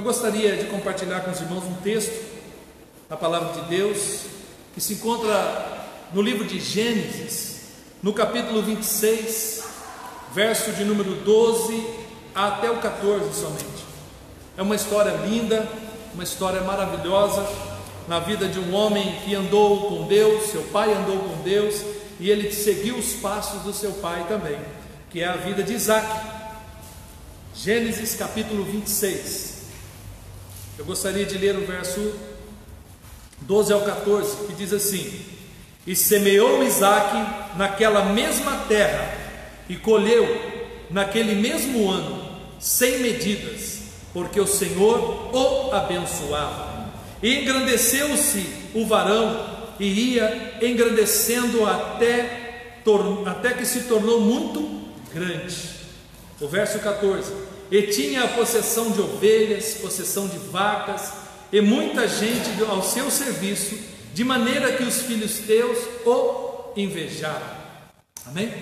gostaria de compartilhar com os irmãos um texto da palavra de Deus que se encontra no livro de Gênesis, no capítulo 26, verso de número 12 até o 14 somente. É uma história linda, uma história maravilhosa na vida de um homem que andou com Deus, seu pai andou com Deus e ele seguiu os passos do seu pai também, que é a vida de Isaac. Gênesis capítulo 26. Eu gostaria de ler o verso 12 ao 14, que diz assim: E semeou Isaque naquela mesma terra, e colheu naquele mesmo ano, 100 medidas, porque o Senhor o abençoava. E engrandeceu-se o varão, e ia engrandecendo até que se tornou muito grande. O verso 14: E tinha a possessão de ovelhas, possessão de vacas, e muita gente ao seu serviço, de maneira que os filisteus o invejaram. Amém?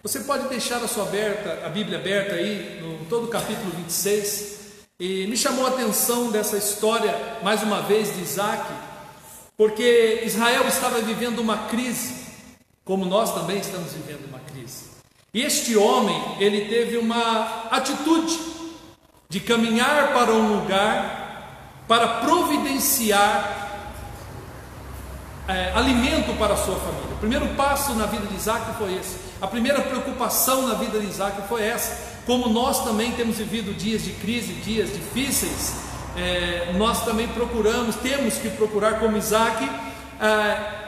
Você pode deixar a Bíblia aberta aí, no todo o capítulo 26, e me chamou a atenção dessa história, mais uma vez, de Isaque, porque Israel estava vivendo uma crise, como nós também estamos vivendo uma crise. E este homem, ele teve uma atitude de caminhar para um lugar para providenciar alimento para a sua família. O primeiro passo na vida de Isaac foi esse. A primeira preocupação na vida de Isaac foi essa. Como nós também temos vivido dias de crise, dias difíceis, nós também temos que procurar, como Isaac,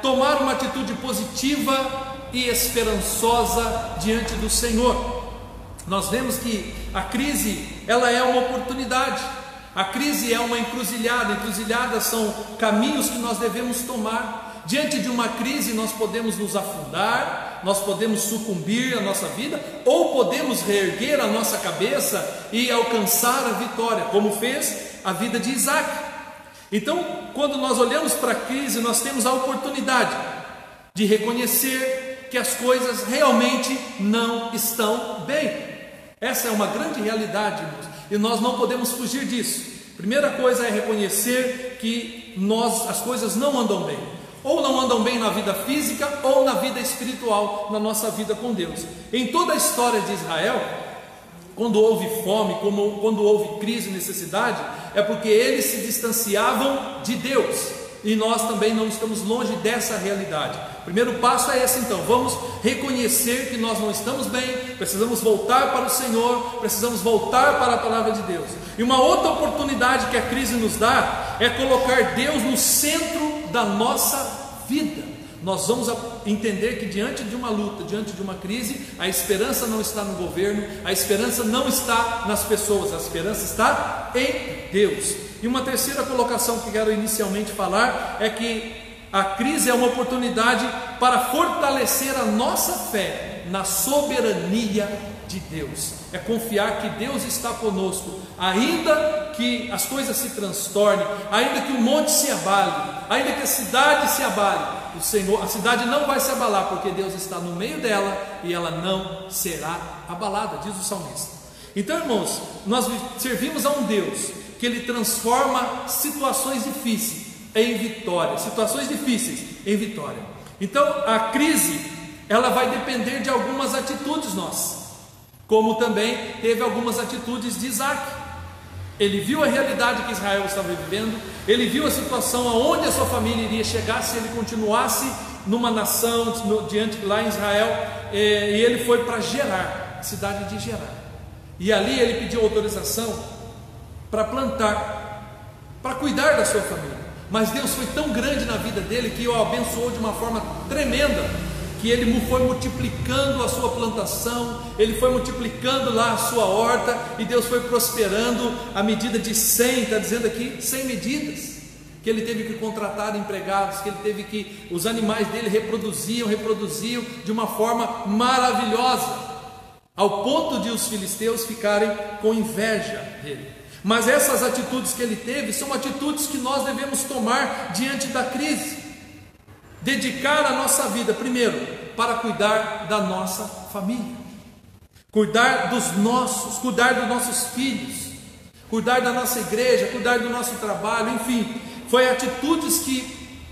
tomar uma atitude positiva e esperançosa diante do Senhor. Nós vemos que a crise, ela é uma oportunidade. A crise é uma encruzilhada. Encruzilhadas são caminhos que nós devemos tomar. Diante de uma crise nós podemos nos afundar, nós podemos sucumbir à nossa vida, ou podemos reerguer a nossa cabeça e alcançar a vitória, como fez a vida de Isaac. Então, quando nós olhamos para a crise, nós temos a oportunidade de reconhecer que as coisas realmente não estão bem. Essa é uma grande realidade, irmãos, e nós não podemos fugir disso. Primeira coisa é reconhecer que as coisas não andam bem, ou não andam bem na vida física ou na vida espiritual, na nossa vida com Deus. Em toda a história de Israel, quando houve fome, quando houve crise e necessidade, é porque eles se distanciavam de Deus. E nós também não estamos longe dessa realidade. O primeiro passo é esse, então. Vamos reconhecer que nós não estamos bem, precisamos voltar para o Senhor, precisamos voltar para a palavra de Deus. E uma outra oportunidade que a crise nos dá é colocar Deus no centro da nossa vida. Nós vamos entender que diante de uma luta, diante de uma crise, a esperança não está no governo, a esperança não está nas pessoas, a esperança está em Deus. E uma terceira colocação que quero inicialmente falar é que a crise é uma oportunidade para fortalecer a nossa fé na soberania de Deus. É confiar que Deus está conosco, ainda que as coisas se transtornem, ainda que o monte se abale, ainda que a cidade se abale, a cidade não vai se abalar, porque Deus está no meio dela e ela não será abalada, diz o salmista. Então, irmãos, nós servimos a um Deus que Ele transforma situações difíceis em vitória, situações difíceis em vitória. Então, a crise, ela vai depender de algumas atitudes nossas, como também teve algumas atitudes de Isaac. Ele viu a realidade que Israel estava vivendo, ele viu a situação aonde a sua família iria chegar se ele continuasse numa nação, lá em Israel, e ele foi para Gerar, a cidade de Gerar, e ali ele pediu autorização para plantar, para cuidar da sua família. Mas Deus foi tão grande na vida dele que o abençoou de uma forma tremenda, que ele foi multiplicando a sua plantação, ele foi multiplicando lá a sua horta, e Deus foi prosperando a medida de 100, está dizendo aqui, 100 medidas, que ele teve que contratar empregados, que ele teve que, os animais dele reproduziam de uma forma maravilhosa, ao ponto de os filisteus ficarem com inveja dele. Mas essas atitudes que ele teve são atitudes que nós devemos tomar diante da crise. Dedicar a nossa vida, primeiro, para cuidar da nossa família, cuidar dos nossos filhos, cuidar da nossa igreja, cuidar do nosso trabalho, enfim, foi atitudes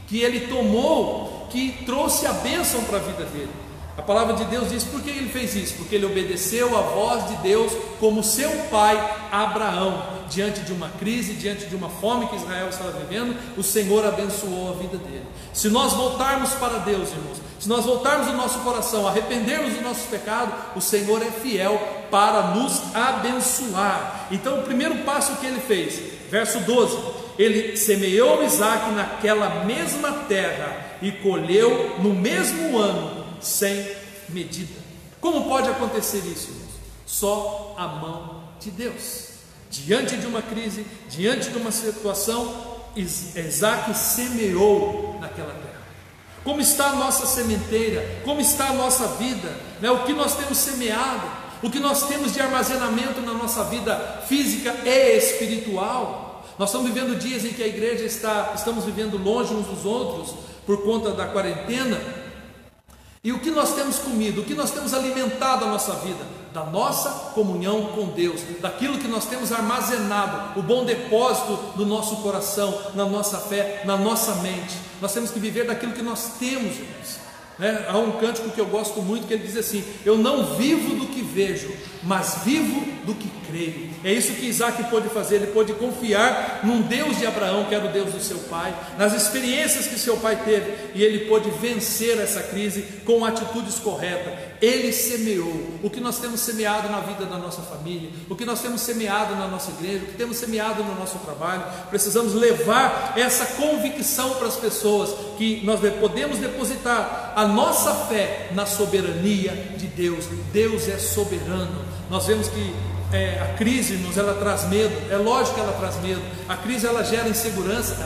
que ele tomou que trouxe a bênção para a vida dele. A palavra de Deus diz: por que ele fez isso? Porque ele obedeceu a voz de Deus, como seu pai Abraão, diante de uma crise, diante de uma fome que Israel estava vivendo, o Senhor abençoou a vida dele. Se nós voltarmos para Deus, irmãos, se nós voltarmos o nosso coração, arrependermos do nosso pecado, o Senhor é fiel para nos abençoar. Então o primeiro passo que ele fez, verso 12, ele semeou Isaque naquela mesma terra e colheu no mesmo ano, sem medida. Como pode acontecer isso, irmãos? Só a mão de Deus. Diante de uma crise, diante de uma situação, Isaque semeou naquela terra. Como está a nossa sementeira? Como está a nossa vida? O que nós temos semeado? O que nós temos de armazenamento na nossa vida física e espiritual? Nós estamos vivendo dias em que a igreja estamos vivendo longe uns dos outros por conta da quarentena. E o que nós temos comido, o que nós temos alimentado a nossa vida? Da nossa comunhão com Deus, daquilo que nós temos armazenado, o bom depósito do nosso coração, na nossa fé, na nossa mente. Nós temos que viver daquilo que nós temos, irmãos. Há um cântico que eu gosto muito, que ele diz assim: eu não vivo do que vejo, mas vivo do que creio. É isso que Isaque pôde fazer. Ele pôde confiar num Deus de Abraão, que era o Deus do seu pai, nas experiências que seu pai teve, e ele pôde vencer essa crise com atitudes corretas. Ele semeou. O que nós temos semeado na vida da nossa família, o que nós temos semeado na nossa igreja, o que temos semeado no nosso trabalho, precisamos levar essa convicção para as pessoas, que nós podemos depositar a nossa fé na soberania de Deus. Deus é soberano. Nós vemos que a crise, irmãos, ela traz medo. É lógico que ela traz medo. A crise, ela gera insegurança,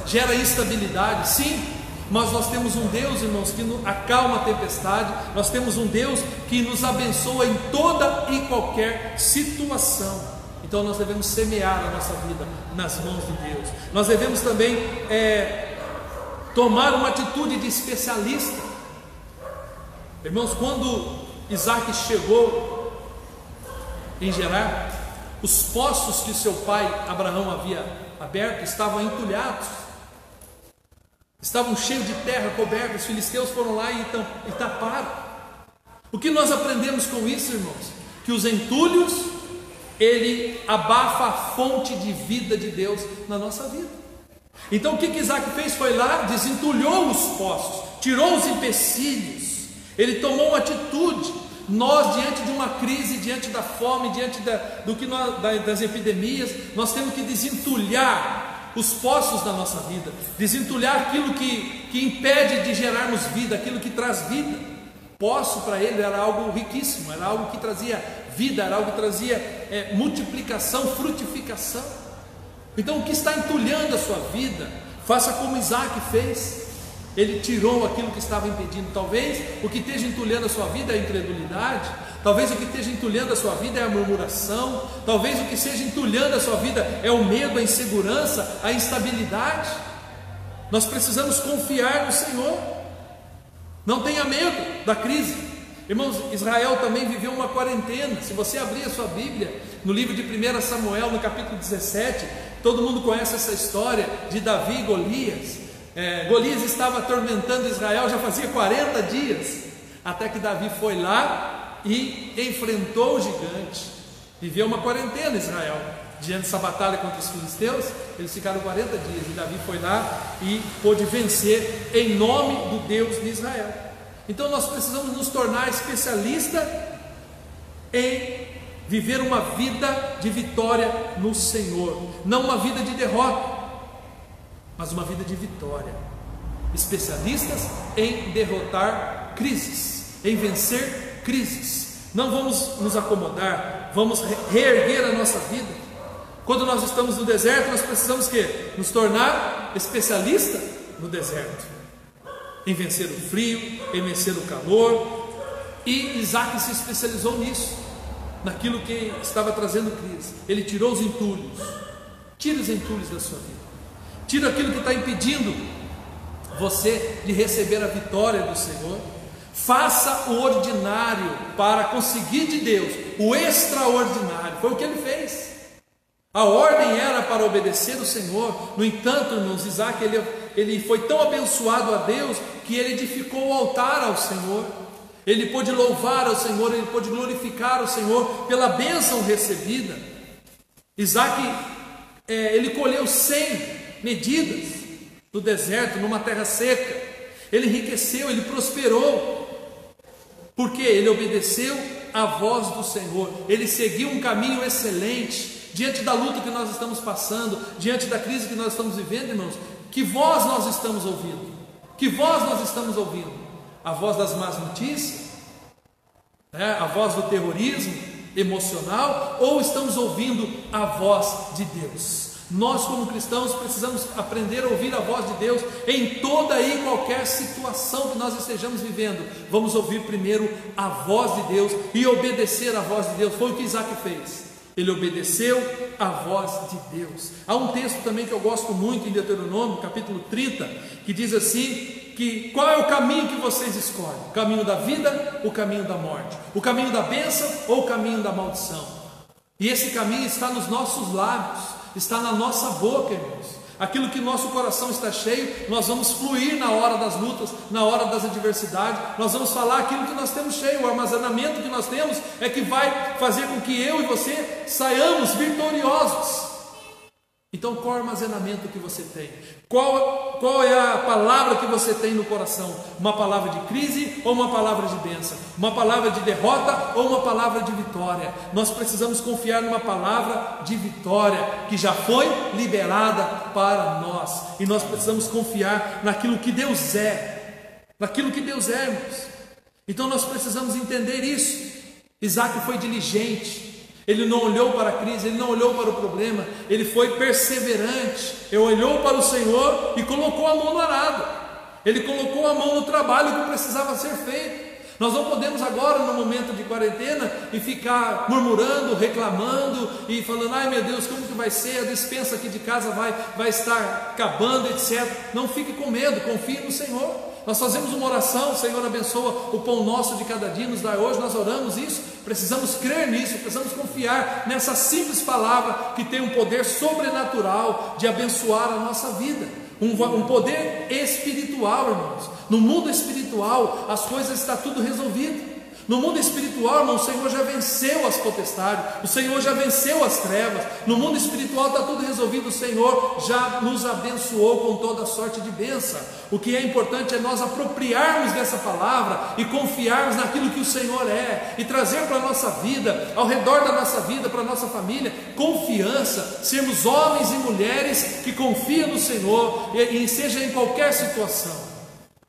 gera instabilidade, sim. Mas nós temos um Deus, irmãos, que acalma a tempestade. Nós temos um Deus que nos abençoa em toda e qualquer situação. Então nós devemos semear a nossa vida nas mãos de Deus. Nós devemos também tomar uma atitude de especialista. Irmãos, quando Isaque chegou em Gerar, os poços que seu pai Abraão havia aberto estavam entulhados, estavam cheios de terra coberta. Os filisteus foram lá e taparam. O que nós aprendemos com isso, irmãos? Que os entulhos, ele abafa a fonte de vida de Deus na nossa vida. Então o que Isaque fez? Foi lá, desentulhou os poços, tirou os empecilhos. Ele tomou uma atitude. Nós, diante de uma crise, diante da fome, diante das epidemias, nós temos que desentulhar os poços da nossa vida, desentulhar aquilo que impede de gerarmos vida, aquilo que traz vida. Poço para ele era algo riquíssimo, era algo que trazia vida, era algo que trazia multiplicação, frutificação. Então o que está entulhando a sua vida, faça como Isaque fez. Ele tirou aquilo que estava impedindo. Talvez o que esteja entulhando a sua vida é a incredulidade. Talvez o que esteja entulhando a sua vida é a murmuração. Talvez o que esteja entulhando a sua vida é o medo, a insegurança, a instabilidade. Nós precisamos confiar no Senhor. Não tenha medo da crise. Irmãos, Israel também viveu uma quarentena. Se você abrir a sua Bíblia no livro de 1 Samuel, no capítulo 17, todo mundo conhece essa história de Davi e Golias. Golias estava atormentando Israel já fazia 40 dias, até que Davi foi lá e enfrentou o gigante. Viveu uma quarentena Israel, diante dessa batalha contra os filisteus. Eles ficaram 40 dias e Davi foi lá e pôde vencer em nome do Deus de Israel. Então nós precisamos nos tornar especialistas em viver uma vida de vitória no Senhor, não uma vida de derrota, mas uma vida de vitória. Especialistas em derrotar crises, em vencer crises. Não vamos nos acomodar, vamos reerguer a nossa vida. Quando nós estamos no deserto, nós precisamos nos tornar especialistas no deserto, em vencer o frio, em vencer o calor. E Isaque se especializou nisso, naquilo que estava trazendo crise. Ele tirou os entulhos. Tire os entulhos da sua vida. Tira aquilo que está impedindo você de receber a vitória do Senhor. Faça o ordinário para conseguir de Deus o extraordinário. Foi o que ele fez. A ordem era para obedecer o Senhor. No entanto, irmãos, Isaac ele foi tão abençoado a Deus que ele edificou o altar ao Senhor. Ele pôde louvar ao Senhor, ele pôde glorificar o Senhor pela bênção recebida. Isaac, ele colheu 100 medidas no deserto, numa terra seca. Ele enriqueceu, ele prosperou, porque ele obedeceu à voz do Senhor. Ele seguiu um caminho excelente. Diante da luta que nós estamos passando, diante da crise que nós estamos vivendo, irmãos, que voz nós estamos ouvindo? Que voz nós estamos ouvindo? A voz das más notícias? A voz do terrorismo emocional? Ou estamos ouvindo a voz de Deus? Nós, como cristãos, precisamos aprender a ouvir a voz de Deus em toda e qualquer situação que nós estejamos vivendo. Vamos ouvir primeiro a voz de Deus e obedecer a voz de Deus. Foi o que Isaac fez. Ele obedeceu à voz de Deus. Há um texto também que eu gosto muito em Deuteronômio, capítulo 30, que diz assim, que qual é o caminho que vocês escolhem? O caminho da vida, o caminho da morte? O caminho da bênção ou o caminho da maldição? E esse caminho está nos nossos lábios, está na nossa boca, irmãos. Aquilo que nosso coração está cheio, nós vamos fluir na hora das lutas, na hora das adversidades. Nós vamos falar aquilo que nós temos cheio. O armazenamento que nós temos é que vai fazer com que eu e você saiamos vitoriosos. Então, qual é o armazenamento que você tem? Qual é a palavra que você tem no coração? Uma palavra de crise ou uma palavra de bênção? Uma palavra de derrota ou uma palavra de vitória? Nós precisamos confiar numa palavra de vitória que já foi liberada para nós. E nós precisamos confiar naquilo que Deus é. Naquilo que Deus é, irmãos. Então nós precisamos entender isso. Isaac foi diligente. Ele não olhou para a crise, ele não olhou para o problema, ele foi perseverante. Ele olhou para o Senhor e colocou a mão no arado. Ele colocou a mão no trabalho que precisava ser feito. Nós não podemos agora, no momento de quarentena, e ficar murmurando, reclamando e falando: ai meu Deus, como que vai ser? A despensa aqui de casa vai estar acabando, etc. Não fique com medo, confie no Senhor. Nós fazemos uma oração: Senhor, abençoa o pão nosso de cada dia, nos dá hoje. Nós oramos isso, precisamos crer nisso, precisamos confiar nessa simples palavra que tem um poder sobrenatural de abençoar a nossa vida, um poder espiritual, irmãos. No mundo espiritual as coisas estão tudo resolvido. No mundo espiritual, irmão, o Senhor já venceu as potestades, o Senhor já venceu as trevas. No mundo espiritual está tudo resolvido, o Senhor já nos abençoou com toda sorte de bênção. O que é importante é nós apropriarmos dessa palavra e confiarmos naquilo que o Senhor é, e trazer para a nossa vida, ao redor da nossa vida, para a nossa família, confiança, sermos homens e mulheres que confiam no Senhor, e seja em qualquer situação.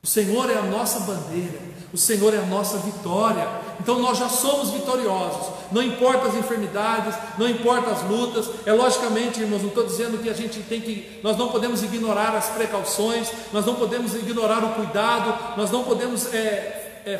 O Senhor é a nossa bandeira, o Senhor é a nossa vitória. Então nós já somos vitoriosos. Não importa as enfermidades, não importa as lutas. Logicamente, irmãos, não estou dizendo que nós não podemos ignorar as precauções, nós não podemos ignorar o cuidado, nós não podemos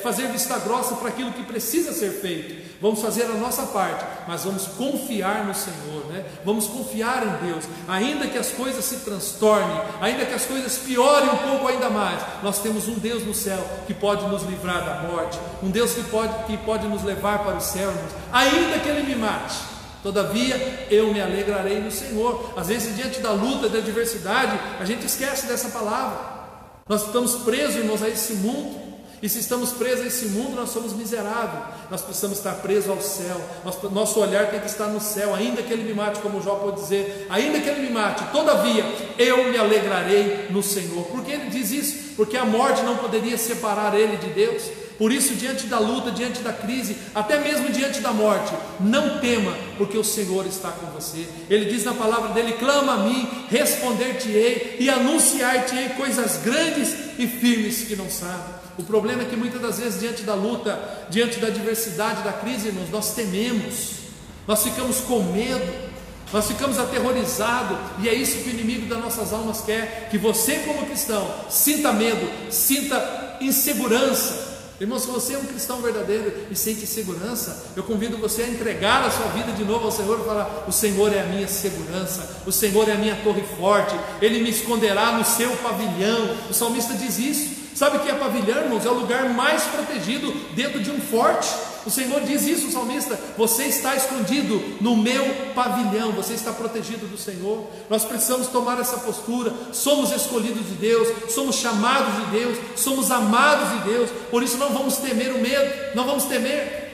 fazer vista grossa para aquilo que precisa ser feito. Vamos fazer a nossa parte, mas vamos confiar no Senhor, né? Vamos confiar em Deus. Ainda que as coisas se transtornem, ainda que as coisas piorem um pouco ainda mais, nós temos um Deus no céu que pode nos livrar da morte, um Deus que pode nos levar para o céu, irmãos. Ainda que Ele me mate, todavia eu me alegrarei no Senhor. Às vezes, diante da luta, da adversidade, a gente esquece dessa palavra. Nós estamos presos, irmãos, a esse mundo. E se estamos presos a esse mundo, nós somos miseráveis. Nós precisamos estar presos ao céu. Nosso olhar tem que estar no céu. Ainda que Ele me mate, como Jó pode dizer, ainda que Ele me mate, todavia eu me alegrarei no Senhor. Por que ele diz isso? Porque a morte não poderia separar ele de Deus. Por isso, diante da luta, diante da crise, até mesmo diante da morte, não tema, porque o Senhor está com você. Ele diz na palavra dele: clama a mim, responder-te-ei e anunciar-te-ei coisas grandes e firmes que não sabe. O problema é que muitas das vezes, diante da luta, diante da adversidade, da crise, irmãos, nós tememos, nós ficamos com medo, nós ficamos aterrorizados, e é isso que o inimigo das nossas almas quer, que você, como cristão, sinta medo, sinta insegurança. Irmãos, se você é um cristão verdadeiro e sente segurança, eu convido você a entregar a sua vida de novo ao Senhor e falar: o Senhor é a minha segurança, o Senhor é a minha torre forte, Ele me esconderá no seu pavilhão. O salmista diz isso. Sabe o que é pavilhão, irmãos? É o lugar mais protegido dentro de um forte. O Senhor diz isso, o salmista: você está escondido no meu pavilhão, você está protegido do Senhor. Nós precisamos tomar essa postura. Somos escolhidos de Deus, somos chamados de Deus, somos amados de Deus. Por isso não vamos temer o medo, não vamos temer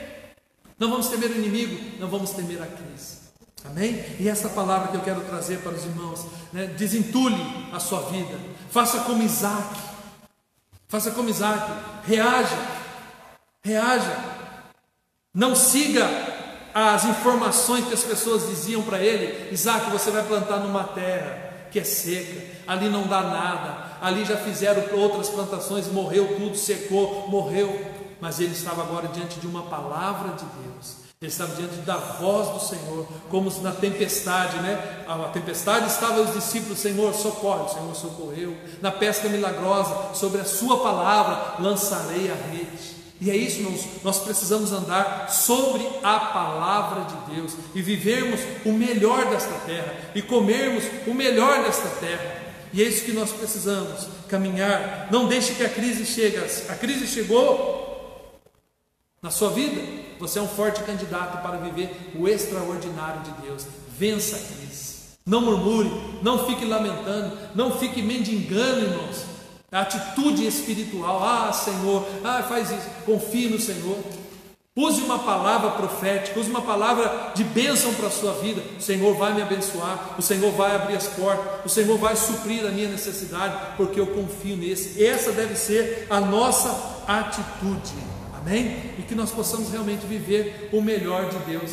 o inimigo, não vamos temer a crise. Amém? E essa palavra que eu quero trazer para os irmãos, né? Desentule a sua vida, faça como Isaac, reaja, não siga as informações que as pessoas diziam para ele: Isaac, você vai plantar numa terra que é seca, ali não dá nada, ali já fizeram outras plantações, morreu tudo, secou, morreu. Mas ele estava agora diante de uma palavra de Deus, ele estava diante da voz do Senhor, como na tempestade, né? A tempestade estava os discípulos: Senhor, socorre. O Senhor socorreu. Na pesca milagrosa, sobre a sua palavra lançarei a rede. E é isso, nós precisamos andar sobre a palavra de Deus e vivermos o melhor desta terra e comermos o melhor desta terra. E é isso que nós precisamos caminhar. Não deixe que a crise chegue. A crise chegou na sua vida, você é um forte candidato para viver o extraordinário de Deus. Vença a crise. Não murmure, não fique lamentando, não fique mendigando, irmãos. A atitude espiritual: Senhor, faz isso. Confie no Senhor. Use uma palavra profética, use uma palavra de bênção para a sua vida. O Senhor vai me abençoar, o Senhor vai abrir as portas, o Senhor vai suprir a minha necessidade, porque eu confio nesse. Essa deve ser a nossa atitude. Amém? E que nós possamos realmente viver o melhor de Deus